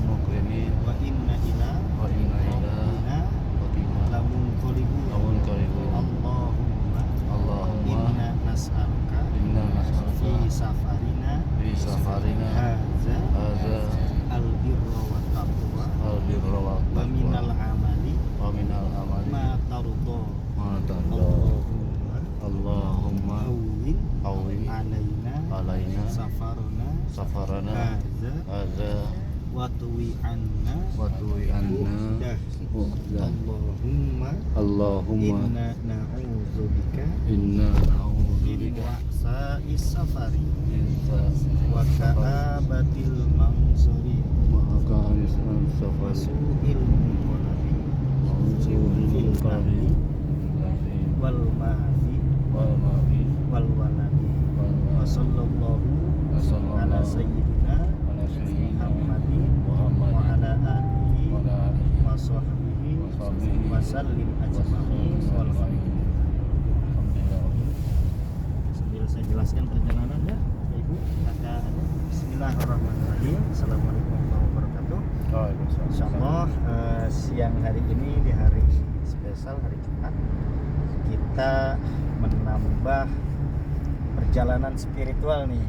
muqinin wa inna ila rabbina lamunqalibun. Allahumma inna nas'aluka fi safarina hadza albirra wa taqwa wa minal amali ma tarda. Allahumma hawwin alaina safarana hadza wa tuwi anna Allahumma inna na'udzubika min wa'sa'is safari wa ka'abatil manzuri wa su'il munqalabi wal mafi wal waladi wa sallallahu ala sayyidina Muhammadin wa ala alihi wa sahbihi wa sallim ajma'in. Sambil saya jelaskan perjalanannya, Ibu, ada Bismillahirrahmanirrahim. Assalamualaikum warahmatullahi wabarakatuh. Insyaallah siang hari ini di hari spesial hari Jumat kita menambah perjalanan spiritual nih.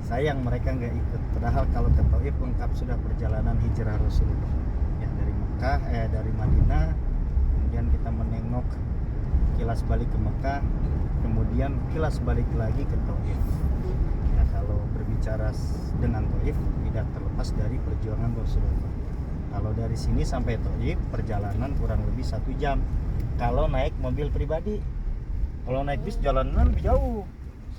Sayang mereka nggak ikut. Padahal kalau ke Taif lengkap sudah perjalanan hijrah Rasulullah. Ya dari Mekah, dari Madinah, kemudian kita menengok kilas balik ke Mekah, kemudian kilas balik lagi ke Taif. Ya kalau berbicara dengan Taif tidak terlepas dari perjuangan Rasulullah. Kalau dari sini sampai Taif perjalanan kurang lebih 1 jam. Kalau naik mobil pribadi, kalau naik bis jalanan lebih jauh.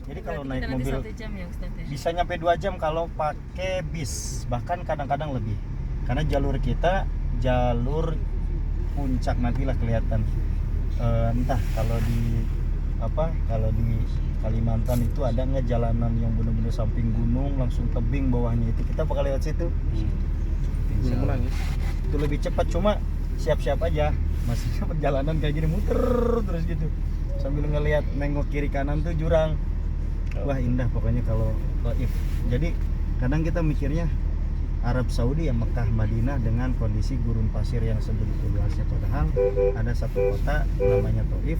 Jadi kalau naik mobil 1 jam ya Ustaz ya? bisa nyampe 2 jam kalau pakai bis, bahkan kadang-kadang lebih. Karena jalur kita jalur puncak, nantilah kelihatan. Entah kalau di Kalimantan itu ada nggak jalanan yang benar-benar samping gunung langsung tebing bawahnya, itu kita bakal lewat situ. Itu lebih cepat, cuma siap-siap aja. Maksudnya perjalanan kayak gini muter terus gitu sambil ngelihat nengok kiri kanan tuh jurang. Wah indah pokoknya kalau Taif. Jadi kadang kita mikirnya Arab Saudi ya Mekah Madinah dengan kondisi gurun pasir yang sebegitu luasnya, padahal ada satu kota namanya Taif.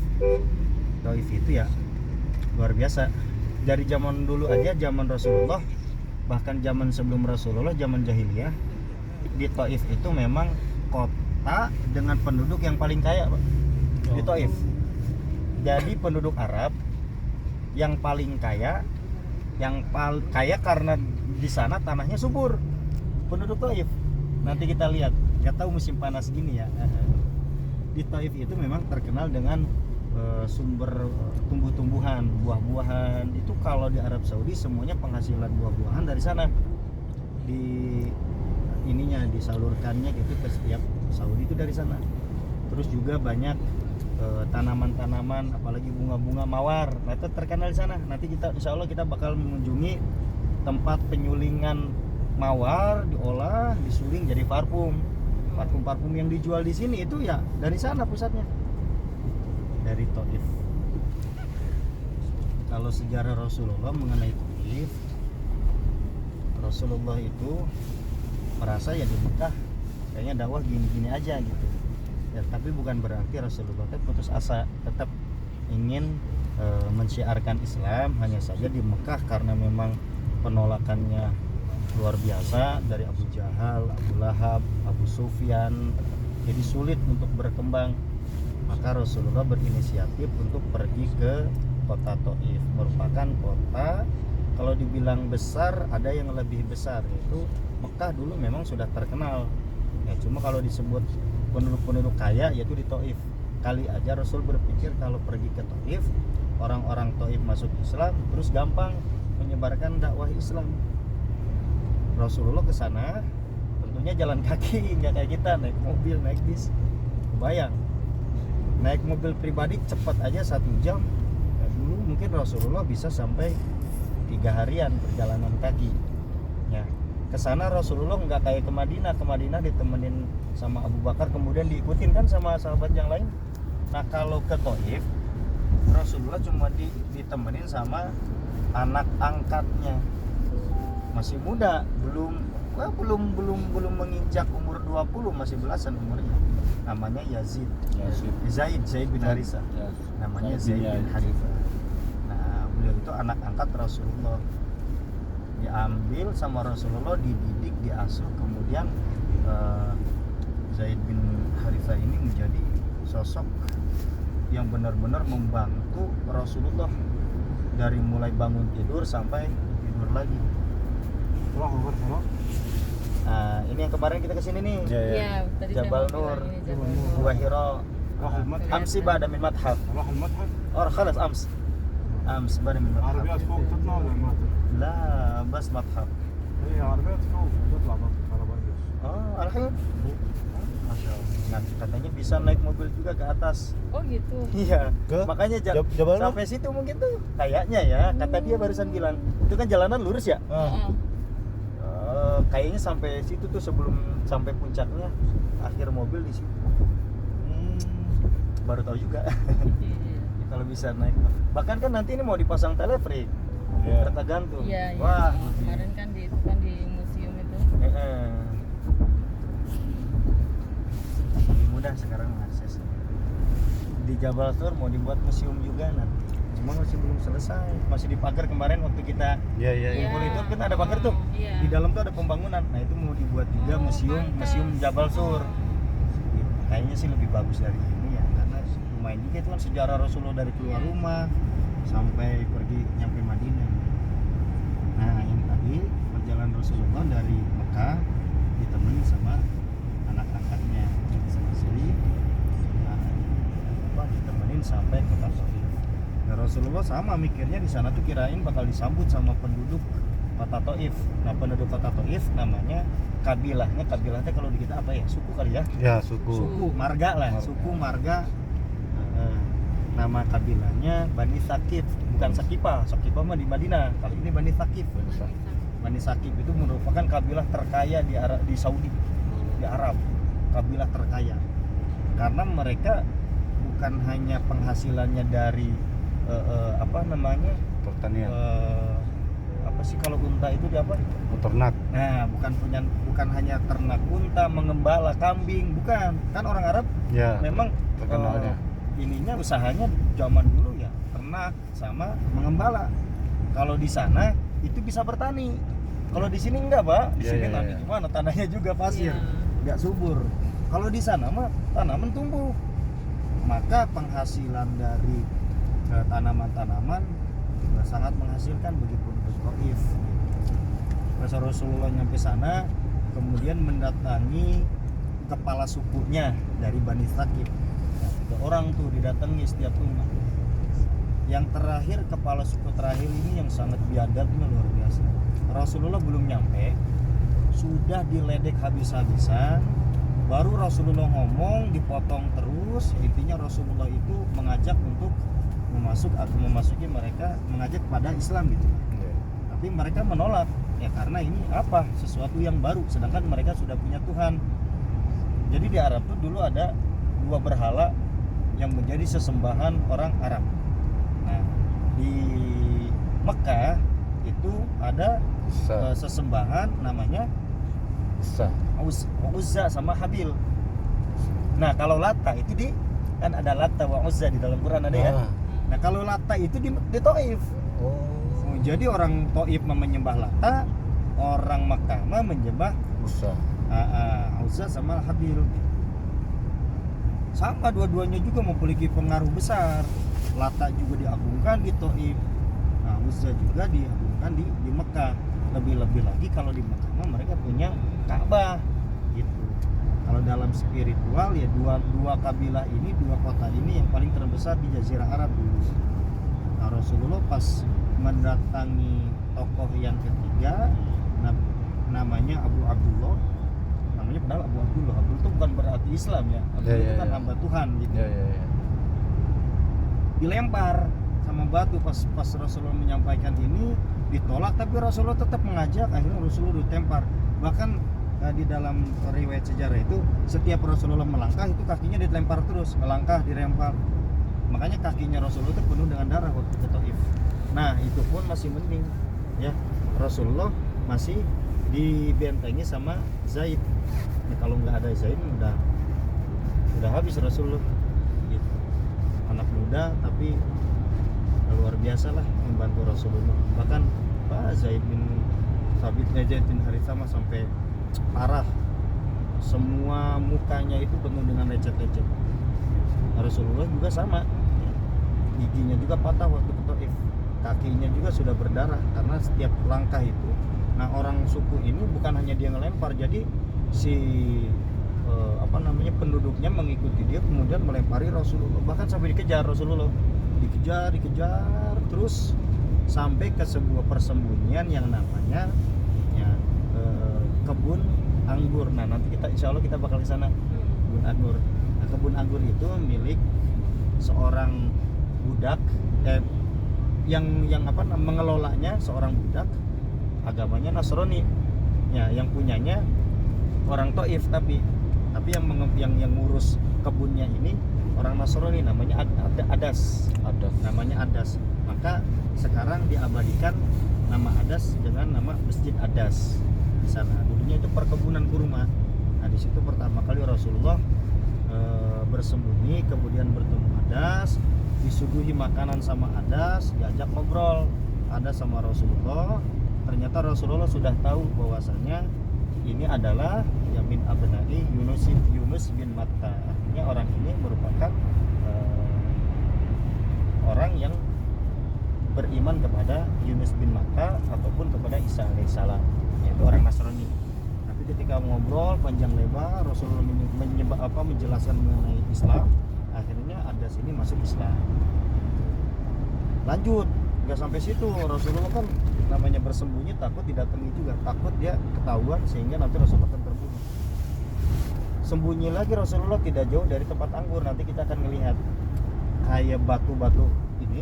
Taif itu ya luar biasa. Dari zaman dulu aja, zaman Rasulullah, bahkan zaman sebelum Rasulullah, zaman jahiliyah, di Taif itu memang kota dengan penduduk yang paling kaya, Pak. Di Taif. Jadi penduduk Arab yang paling kaya, kaya karena di sana tanahnya subur. Penduduk Taif. Nanti kita lihat, nggak tahu musim panas gini ya. Di Taif itu memang terkenal dengan sumber tumbuh-tumbuhan, buah-buahan. Itu kalau di Arab Saudi semuanya penghasilan buah-buahan dari sana. Disalurkannya gitu ke setiap Saudi itu dari sana. Terus juga banyak tanaman-tanaman, apalagi bunga-bunga mawar. Nah itu terkenal di sana. Nanti kita insya Allah kita bakal mengunjungi tempat penyulingan mawar, diolah, disuling jadi parfum. Parfum yang dijual di sini itu ya dari sana pusatnya, dari Taif. Kalau sejarah Rasulullah mengenai Taif, Rasulullah itu merasa ya di Mekah kayaknya dakwah gini-gini aja gitu. Ya, tapi bukan berarti Rasulullah putus asa, tetap ingin mensyiarkan Islam. Hanya saja di Mekah karena memang penolakannya luar biasa dari Abu Jahal, Abu Lahab, Abu Sufyan, jadi sulit untuk berkembang. Maka Rasulullah berinisiatif untuk pergi ke kota Taif. Merupakan kota, kalau dibilang besar, ada yang lebih besar, yaitu Mekah dulu memang sudah terkenal ya, cuma kalau disebut penduduk kaya yaitu di Taif. Kali aja Rasul berpikir kalau pergi ke Taif, orang-orang Taif masuk Islam, terus gampang menyebarkan dakwah Islam. Rasulullah ke sana tentunya jalan kaki, nggak kayak kita naik mobil, naik bis. Kebayang naik mobil pribadi cepat aja 1 jam. Nah, dulu mungkin Rasulullah bisa sampai 3 harian perjalanan kaki ya. Kesana Rasulullah nggak kayak ke Madinah ditemenin sama Abu Bakar, kemudian diikutin kan sama sahabat yang lain. Nah kalau ke Taif Rasulullah cuma ditemenin sama anak angkatnya, masih muda, belum wah, belum menginjak umur 20, masih belasan umurnya. Namanya Yazid. Zaid bin Harithah. Namanya Zaid bin Harithah. Nah, beliau itu anak angkat Rasulullah. Diambil sama Rasulullah, dididik, diasuh, kemudian Zaid bin Harithah ini menjadi sosok yang benar-benar membantu Rasulullah dari mulai bangun tidur sampai tidur lagi. Nah, ini yang kemarin kita kesini nih. Iya, tadi saya Jabal mau Nur, bilang ini Jabal Nur. Gua Hira. Amsi ba'da min madhab. راح المتحف Or khalas أمس ba'da min madhab. عربيات فوق تطلع ولا ما تطلع؟ لا بس مدحب. هي عربيات فوق تطلع بس عربيات. Oh, alhamdulillah. Masya Allah. Nah, katanya bisa naik mobil juga ke atas. Oh gitu. Iya. Ke Makanya Jabal Nur? sampai situ mungkin tuh kayaknya ya. Kata dia barusan bilang, itu kan jalanan lurus ya. Heeh. Kayaknya sampai situ tuh sebelum sampai puncaknya akhir mobil di situ. Baru tahu juga. Iya. Kalau bisa naik. Bahkan kan nanti ini mau dipasang teleferik. Iya. Kereta gantung. Iya, iya. Wah, Kemarin kan di itu kan di museum itu. Lebih mudah sekarang akses. Di Jabal Nur mau dibuat museum juga nanti. Cuma masih belum selesai. Masih dipagar kemarin waktu kita Iya. kumpul itu kan ada pagar tuh. Iya. Di dalam tuh ada pembangunan. Nah, itu mau dibuat juga Oh, museum Jabal Sur. Kayaknya sih lebih bagus dari ini ya, karena lumayan juga itu kan sejarah Rasulullah dari keluar rumah sampai pergi nyampe Madinah. Nah, yang tadi perjalanan Rasulullah dari Mekah ditemani sama anak angkatnya sama Sri. Nah, ditemenin sampai ke Taif. Nah, Rasulullah sama mikirnya di sana tuh kirain bakal disambut sama penduduk kota Taif. Nah, penduduk kota Taif namanya kabilahnya kalau di kita apa ya, suku kali ya, Ya, suku. marga lah, suku marga. Nama kabilahnya Bani Sakif, bukan Sakifah mah di Madinah, kali ini Bani Sakif. Bani Sakif itu merupakan kabilah terkaya di Saudi, di Arab, kabilah terkaya karena mereka bukan hanya penghasilannya dari Pertanian. apa sih kalau unta itu di apa? Ternak. Nah, bukan hanya ternak unta, mengembala kambing, bukan. Kan orang Arab Ya. memang terkenalnya. ininya usahanya zaman dulu ya ternak sama mengembala. Kalau di sana itu bisa bertani. Kalau di sini enggak, Pak. Di Iya, sini iya, nanti iya. gimana? Tanahnya juga pasir, Iya. enggak subur. Kalau di sana mah tanaman tumbuh. Maka penghasilan dari tanaman-tanaman sangat menghasilkan bagi penduduk Taif. Pas Rasulullah nyampe sana, kemudian mendatangi kepala sukunya dari Bani Sakif. Nah, 3 orang tuh didatangi setiap rumah. Yang terakhir, kepala suku terakhir ini yang sangat biadabnya luar biasa. Rasulullah belum nyampe, sudah diledek habis-habisan. Baru Rasulullah ngomong, dipotong terus. Intinya Rasulullah itu mengajak untuk memasuki mereka, mengajak pada Islam gitu. Tapi mereka menolak ya, karena ini apa, sesuatu yang baru, sedangkan mereka sudah punya Tuhan. Jadi di Arab tuh dulu ada 2 berhala yang menjadi sesembahan orang Arab. Nah, di Mekah itu ada sesembahan namanya Uzza sama Habil. Nah, kalau Lata itu kan ada Lata wa Uzza di dalam Quran ada ya. Nah, kalau Lata itu di Taif. Jadi orang Taif menyembah Lata, orang Makkah menyembah Uzza sama Habil. Sama dua-duanya juga memiliki pengaruh besar. Lata juga diagungkan di Taif. Nah, Uzza juga diagungkan di Mekah. Lebih-lebih lagi kalau di Mekah mereka punya Ka'bah gitu. Kalau dalam spiritual ya dua kabilah ini, 2 kota ini yang paling terbesar di Jazirah Arab dulu. Nah, Rasulullah pas mendatangi tokoh yang ketiga, namanya Abu Abdullah. Namanya padahal Abu Abdullah. Abdullah itu bukan berarti Islam ya. Abdullah itu kan hamba Tuhan gitu. Dilempar sama batu pas Rasulullah menyampaikan ini, ditolak, tapi Rasulullah tetap mengajak. Akhirnya Rasulullah ditempar. Bahkan di dalam riwayat sejarah itu setiap Rasulullah melangkah itu kakinya dilempar terus, melangkah dilempar. Makanya kakinya Rasulullah itu penuh dengan darah waktu ke Taif. Nah, itu pun masih mending ya, Rasulullah masih dibentengi sama Zaid. Nah, kalau nggak ada Zaid udah habis Rasulullah gitu. Anak muda tapi luar biasa lah membantu Rasulullah. Bahkan Pak Zaid bin Thabit, Zaid bin Harithah sampai parah, semua mukanya itu penuh dengan lecet-lecet. Rasulullah juga sama, giginya juga patah waktu ke Taif, kakinya juga sudah berdarah karena setiap langkah itu. Nah, orang suku ini bukan hanya dia ngelempar, jadi si penduduknya mengikuti dia, kemudian melempari Rasulullah, bahkan sampai dikejar Rasulullah, dikejar terus sampai ke sebuah persembunyian yang namanya kebun anggur. Nah, nanti insya Allah kita bakal ke sana, kebun anggur. Nah, kebun anggur itu milik seorang budak, yang mengelolanya seorang budak, agamanya Nasrani, ya, yang punyanya orang Taif, tapi yang ngurus kebunnya ini orang Nasrani, namanya Adas. Namanya Adas. Maka sekarang diabadikan nama Adas dengan nama Masjid Adas di sana. Dulunya itu perkebunan kurma. Nah, di situ pertama kali Rasulullah bersembunyi, kemudian bertemu Adas, disuguhi makanan sama Adas, diajak ngobrol Adas sama Rasulullah. Ternyata Rasulullah sudah tahu bahwasanya ini adalah min abna'i Yunus bin Matta. Artinya orang ini merupakan orang yang beriman kepada Yunus bin Matta ataupun kepada Isa alaihissalam, yaitu orang Nasrani. Tapi ketika ngobrol panjang lebar, Rasulullah menjelaskan mengenai Islam, akhirnya ada sini masuk Islam. Lanjut, nggak sampai situ. Rasulullah kan namanya bersembunyi, takut didatangi juga, takut dia ketahuan sehingga nanti Rasulullah akan terbunuh. Sembunyi lagi Rasulullah tidak jauh dari tempat anggur. Nanti kita akan melihat kayak batu-batu ini,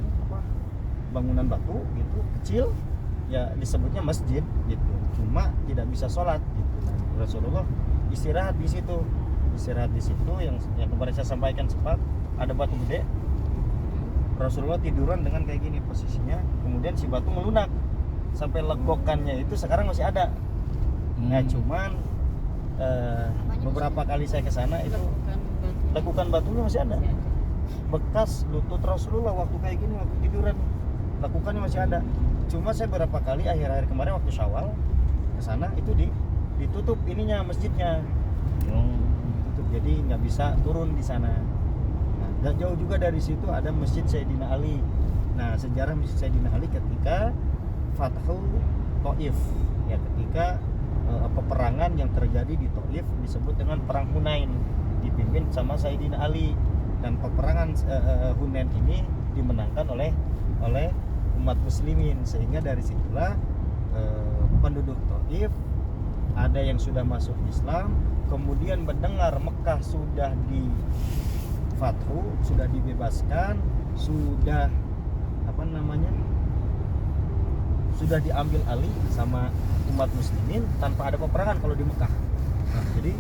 bangunan batu gitu kecil, ya disebutnya masjid gitu, cuma tidak bisa sholat gitu. Nah, Rasulullah istirahat di situ yang kemarin saya sampaikan sempat ada batu gede. Rasulullah tiduran dengan kayak gini posisinya, kemudian si batu melunak sampai legokannya itu sekarang masih ada. Nah, cuman beberapa kali saya ke sana itu lekukan batunya masih ada. Bekas lutut Rasulullah waktu kayak gini, waktu tiduran, lekukannya masih ada. Cuma saya beberapa kali akhir-akhir kemarin waktu Syawal ke sana itu ditutup ininya, masjidnya. Tutup, jadi nggak bisa turun di sana. Nah, dan jauh juga dari situ ada Masjid Sayyidina Ali. Nah, sejarah Masjid Sayyidina Ali ketika Fathu Taif, ya, ketika peperangan yang terjadi di Taif disebut dengan perang Hunain, dipimpin sama Sayyidina Ali. Dan peperangan Hunain ini dimenangkan oleh umat muslimin, sehingga dari situlah penduduk Taif ada yang sudah masuk Islam, kemudian mendengar Mekah sudah di Fathu, sudah dibebaskan, sudah sudah diambil alih sama umat muslimin tanpa ada peperangan kalau di Mekah. Nah, jadi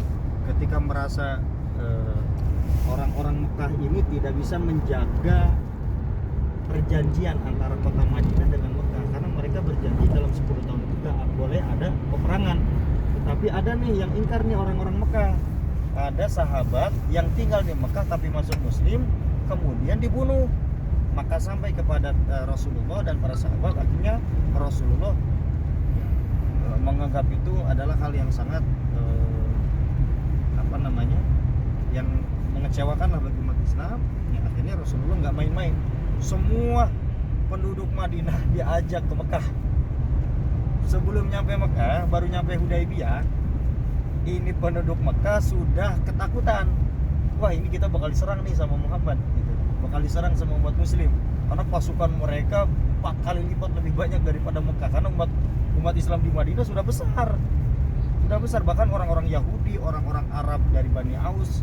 ketika merasa orang-orang Mekah ini tidak bisa menjaga perjanjian antara kota Madinah dengan Mekah, karena mereka berjanji dalam 10 tahun itu gak boleh ada peperangan. Tetapi ada nih yang ingkar nih orang-orang Mekah. Ada sahabat yang tinggal di Mekah tapi masuk muslim, kemudian dibunuh. Maka sampai kepada Rasulullah dan para sahabat, akhirnya Rasulullah menganggap itu adalah hal yang sangat yang mengecewakan lah bagi umat Islam. Ya, akhirnya Rasulullah nggak main-main, semua penduduk Madinah diajak ke Mekah. Sebelum nyampe Mekah, baru nyampe Hudaybiyah, ini penduduk Mekah sudah ketakutan. Wah, ini kita bakal diserang nih sama Muhammad gitu. Bakal diserang sama umat muslim, karena pasukan mereka 4 kali lipat lebih banyak daripada Mekah, karena umat Islam di Madinah sudah besar, bahkan orang-orang Yahudi, orang-orang Arab dari Bani Aus,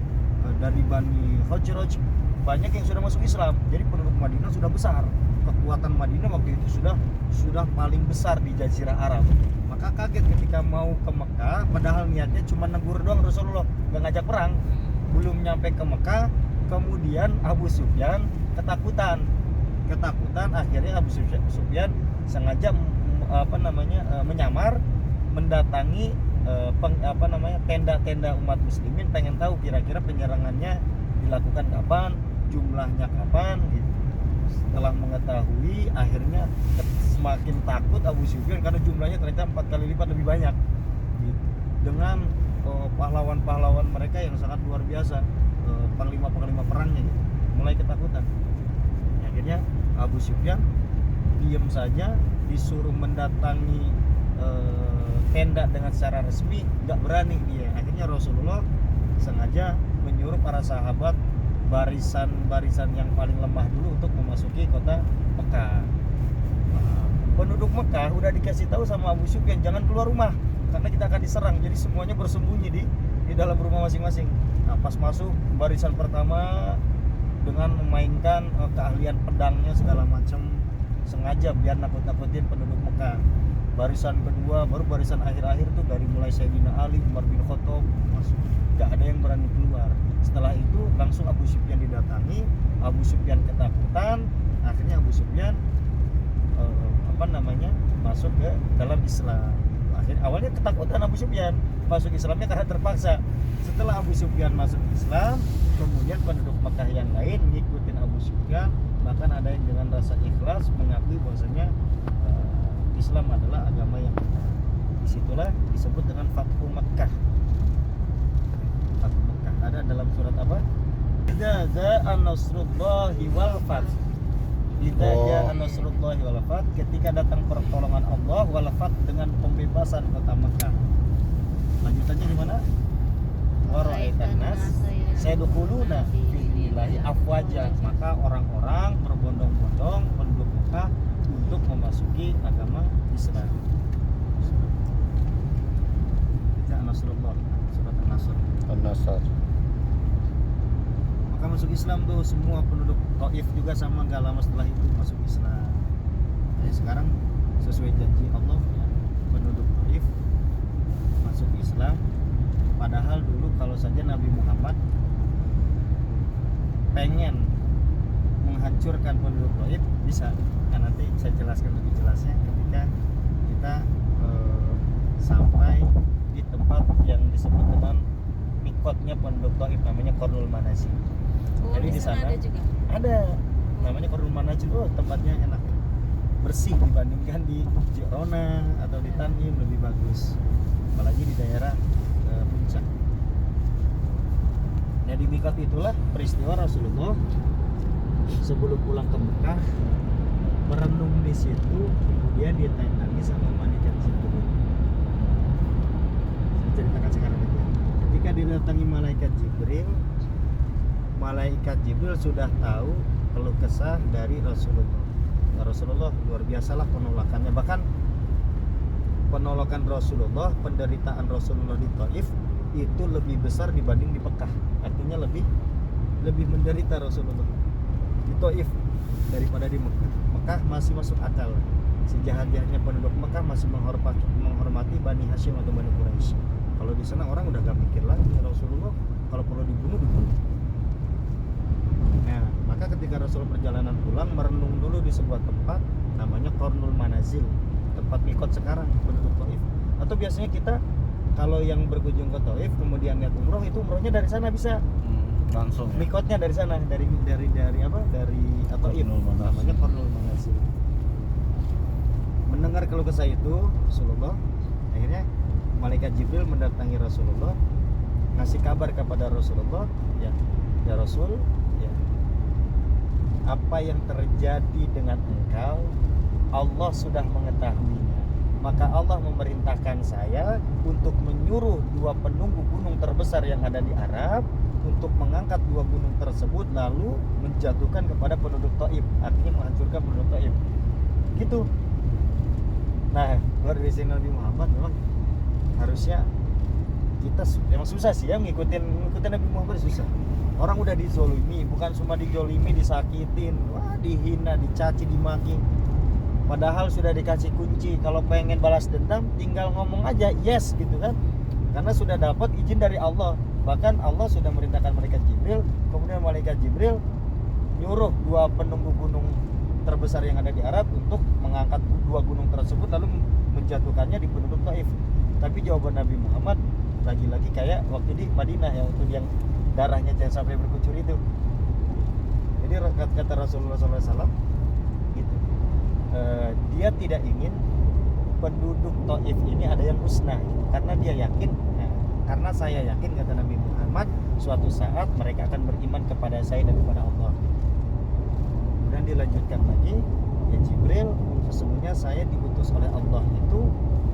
dari Bani Khazraj, banyak yang sudah masuk Islam. Jadi penduduk Madinah sudah besar. Kekuatan Madinah waktu itu sudah paling besar di Jazirah Arab. Maka kaget ketika mau ke Mekah, padahal niatnya cuma negur doang, Rasulullah nggak ngajak perang. Belum nyampe ke Mekah, kemudian Abu Sufyan ketakutan, akhirnya Abu Sufyan sengaja menyamar mendatangi tenda-tenda umat muslimin, pengen tahu kira-kira penyerangannya dilakukan kapan, jumlahnya kapan gitu. Setelah mengetahui, akhirnya semakin takut Abu Sufyan karena jumlahnya ternyata 4 kali lipat lebih banyak gitu. Dengan pahlawan-pahlawan mereka yang sangat luar biasa, panglima-panglima perangnya gitu. Mulai ketakutan. Akhirnya Abu Sufyan diam saja, disuruh mendatangi tenda dengan secara resmi, nggak berani dia. Akhirnya Rasulullah sengaja menyuruh para sahabat barisan-barisan yang paling lemah dulu untuk memasuki kota Mekah. Penduduk Mekah udah dikasih tahu sama Abu Sufyan jangan keluar rumah karena kita akan diserang. Jadi semuanya bersembunyi di dalam rumah masing-masing. Nah, pas masuk barisan pertama dengan memainkan keahlian pedangnya segala macam, sengaja biar nakut-nakutin penduduk Mekah. Barisan kedua, baru barisan akhir-akhir tuh dari mulai Sayyidina Ali, Umar bin Khattab masuk, gak ada yang berani keluar. Setelah itu langsung Abu Sufyan didatangi, Abu Sufyan ketakutan, akhirnya Abu Sufyan masuk ke dalam Islam. Awalnya ketakutan Abu Sufyan masuk Islamnya karena terpaksa. Setelah Abu Sufyan masuk Islam, kemudian penduduk Mekah yang lain ngikutin Abu Sufyan, bahkan ada yang dengan rasa ikhlas mengakui bahwasanya Islam adalah agama yang benar. Disitulah disebut dengan Fathu Makkah. Fathu Makkah ada dalam surat apa? Idza ja'a nasrullahi wal fath. Idza ja'a nasrullahi wal fath, ketika datang pertolongan Allah, wal fath dengan pembebasan kota Makkah. Lanjutannya di mana? Wa ra'aitan nas sayadkhuluna fi dinillahi afwaja, maka orang-orang berbondong-bondong penduduk Mekah untuk memasuki agama Islam. Kita Nasrullah, surat An-Nasr. An-Nasr. Maka masuk Islam tuh semua penduduk Taif juga sama, gak lama setelah itu masuk Islam. Jadi sekarang sesuai janji Allah ya, penduduk Taif masuk Islam. Padahal dulu kalau saja Nabi Muhammad pengen menghancurkan penduduk Taif bisa. Nah, nanti saya jelaskan lebih jelasnya ketika kita sampai di tempat yang disebut dengan mikotnya penduduk Taif, namanya Qarnul Manazil. Oh, Jadi di sana ada juga. ada namanya Qarnul Manazil. Oh, tempatnya enak, bersih dibandingkan di Jirona atau di Tanim, lebih bagus. Apalagi di daerah puncak. Nah, di mikot itulah peristiwa Rasulullah sebelum pulang ke Mekah merenung di situ, kemudian ditangi sama malaikat Jibril. Saya ceritakan sekarang aja. Ketika didatangi malaikat Jibril sudah tahu keluh kesah dari Rasulullah. Nah, Rasulullah luar biasalah penolakannya. Bahkan penolakan Rasulullah, penderitaan Rasulullah di Taif itu lebih besar dibanding di Mekah. Artinya lebih menderita Rasulullah di Taif daripada di Mekah. Mekah masih masuk akal. Sejahat-jahatnya penduduk Mekah masih menghormati Bani Hashim atau Bani Quraisy. Kalau di sana orang udah gak mikir lagi, Rasulullah kalau perlu dibunuh. Nah, maka ketika Rasulullah perjalanan pulang, merenung dulu di sebuah tempat namanya Qarnul Manazil, tempat mikot sekarang penduduk Taif. Atau biasanya kita kalau yang berkunjung ke Taif kemudian niat umroh, itu umrohnya dari sana bisa. Langsung ya? Mikotnya dari sana, dari apa? Dari Taif, namanya Qarnul Manazil. Mendengar keluh kesah itu Rasulullah, akhirnya malaikat Jibril mendatangi Rasulullah, ngasih kabar kepada Rasulullah, ya Rasul, ya, apa yang terjadi dengan engkau Allah sudah mengetahuinya. Maka Allah memerintahkan saya untuk menyuruh 2 penunggu gunung terbesar yang ada di Arab untuk mengangkat 2 gunung tersebut lalu menjatuhkan kepada penduduk Taif, artinya menghancurkan penduduk Taif. Gitu. Nah, luar biasa Nabi Muhammad memang harusnya kita memang susah sih ya ngikutin Nabi Muhammad, susah. Orang udah dizolimi, bukan cuma dizolimi, disakitin, wah, dihina, dicaci, dimaki. Padahal sudah dikasih kunci, kalau pengen balas dendam tinggal ngomong aja yes gitu kan, karena sudah dapat izin dari Allah. Bahkan Allah sudah merintahkan malaikat Jibril, kemudian malaikat Jibril nyuruh 2 penunggu gunung terbesar yang ada di Arab untuk mengangkat 2 gunung tersebut lalu menjatuhkannya di penduduk Taif. Tapi jawaban Nabi Muhammad lagi-lagi kayak waktu di Madinah ya, waktu yang darahnya jangan sampai berkucur itu. Jadi kata Rasulullah SAW gitu, dia tidak ingin penduduk Taif ini ada yang musnah gitu. Karena dia yakin, karena saya yakin kata Nabi Muhammad, suatu saat mereka akan beriman kepada saya dan kepada Allah. Kemudian dilanjutkan lagi, ya Jibril, sesungguhnya saya diutus oleh Allah itu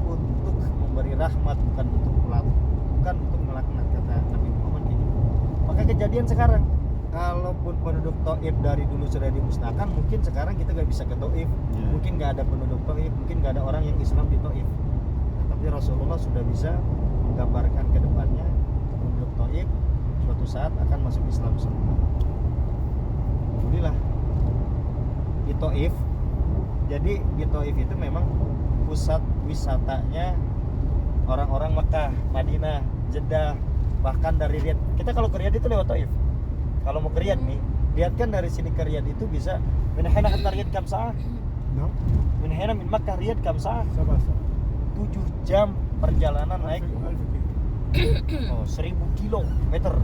untuk memberi rahmat, bukan untuk melaknat, kata Nabi Muhammad ini. Maka kejadian sekarang, kalaupun penduduk Taif dari dulu sudah dimusnahkan, mungkin sekarang kita nggak bisa ke Taif, mungkin nggak ada penduduk Taif, mungkin nggak ada orang yang Islam di Taif. Tapi Rasulullah sudah bisa menggambarkan ke depannya penduduk Taif suatu saat akan masuk Islam semua. Alhamdulillah di Taif. Jadi di Taif itu memang pusat wisatanya orang-orang Mekah, Madinah, Jeddah, bahkan dari Riyadh. Kita kalau ke Riyadh itu lewat Taif. Kalau mau ke Riyadh nih, lihat kan dari sini ke Riyadh itu bisa min hina hatta Riyadh kam sa'ah? نعم Min hina min Makkah Riyadh kam sa'ah? 7 ساعات 7 jam perjalanan naik 1000 كيلو 1000 kilometer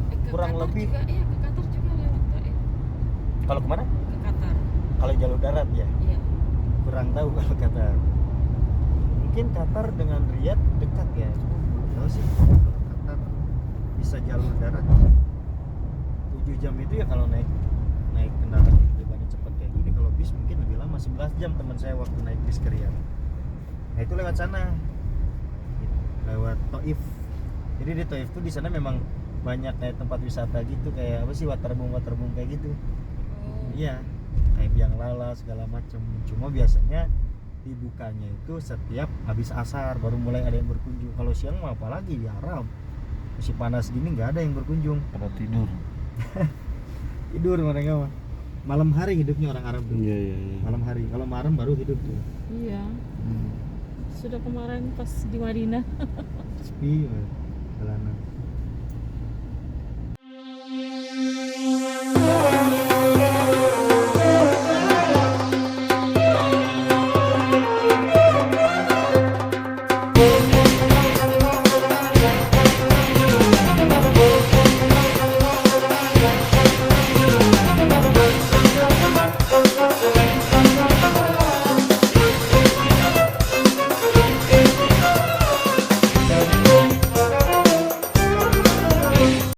Ke kurang Qatar lebih. juga, iya, ke Qatar juga lewat Taif. Kalau kemana? Ke Qatar. Kalau jalur darat ya, Iya. kurang tahu kalau Qatar. Mungkin Qatar dengan Riyadh dekat ya, cuma belum tahu sih kalau Qatar bisa jalur darat 7 jam itu ya kalau naik kendaraan pribadi cepat kayak gini. Kalau bis mungkin lebih lama, 11 jam teman saya waktu naik bis ke Riyadh. Nah itu lewat sana, lewat Taif. Jadi di Taif tuh di sana memang banyak kayak tempat wisata gitu, kayak apa sih, waterboom kayak gitu. Oh. Iya, kayak biang lala segala macam. Cuma biasanya dibukanya itu setiap habis asar baru mulai ada yang berkunjung. Kalau siang mah apalagi di Arab masih panas gini nggak ada yang berkunjung. Pada tidur. Tidur mereka mah. Malam hari hidupnya orang Arab tuh. Iya. Malam hari. Kalau malam baru hidup tuh. Iya. Sudah kemarin pas di Madinah. Sepi jalanan.